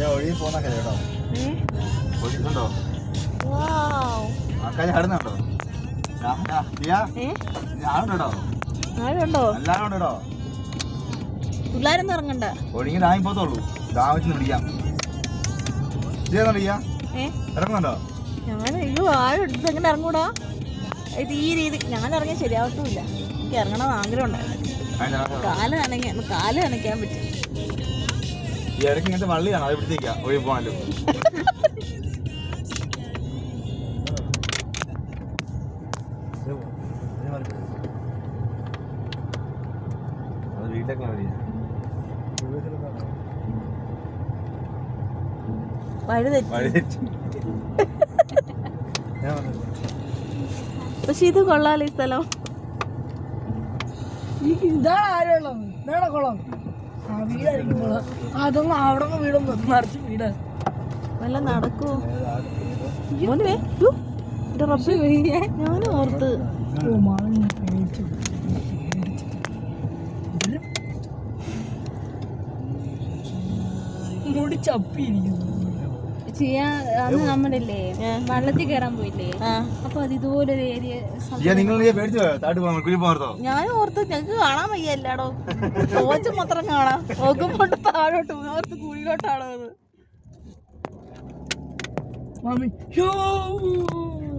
ഒഴുകി പോന്ന കേട്ടോ. ഒഴുകുന്നുണ്ടോ? ആൾക്കാർ ചാടുന്നുണ്ടോ? ആളുണ്ടോ? ആരുണ്ടോ? എല്ലാരും ഉണ്ടോ? പിള്ളേരൊന്നും ഇറങ്ങണ്ട. ഒഴുകി ഡാമിൽ പോകത്തുള്ളൂ. ഡാമിൽ പിടിക്കാം. ഇറങ്ങുന്നുണ്ടോ? ഞാൻ അയ്യോ ആരും എങ്ങനെ ഇറങ്ങൂടാ? ഇത് ഈ രീതി ഞാൻ ഇറങ്ങിയാൽ ശരിയാവത്തുമില്ല. എനിക്ക് ഇറങ്ങണം ആഗ്രഹം ഉണ്ടായിരുന്നു. കാല് നനയ്ക്കാൻ പറ്റും. ഈ ഇടയ്ക്ക് ഇങ്ങനത്തെ വള്ളിയാണ് അത് പിടിച്ചേക്കാം ഒഴുകി പോകാനല്ലോ. അത് വീട്ടിലേക്ക് പക്ഷെ ഇത് കൊള്ളാലോ ഈ സ്ഥലം. ഇതാണ് ആരുള്ളത്. ഇതാണ് കുളം. ആ വീടായിരിക്കും കുളം. അതൊന്നും അവിടെ നിന്ന് വീടൊന്നും നിറച്ച് വീട് വല്ല നടക്കുവോ? ഞാനും ഓർത്ത് മുടി ചപ്പിയിരിക്കുന്നു. നമ്മളില്ലേ വെള്ളത്തിൽ കയറാൻ പോയില്ലേ? അപ്പൊ അത് ഇതുപോലൊരു ഏരിയ. ഞാനും ഓർത്ത് ഞങ്ങക്ക് കാണാൻ വയ്യ എല്ലാടോ. കോച്ച് മാത്രം കാണാം. നോക്കുമ്പോ താഴോട്ട് ഓർത്ത് കുഴിയിലോട്ടാണോ അത്.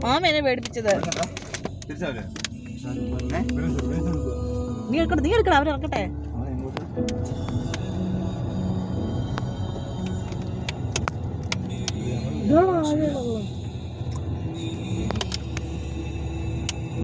മാമ എന്നെ പേടിപ്പിച്ചത്. നീ എടുക്കണം അവരിറക്കട്ടെ. ഇതാണ് ആരുള്ളത്.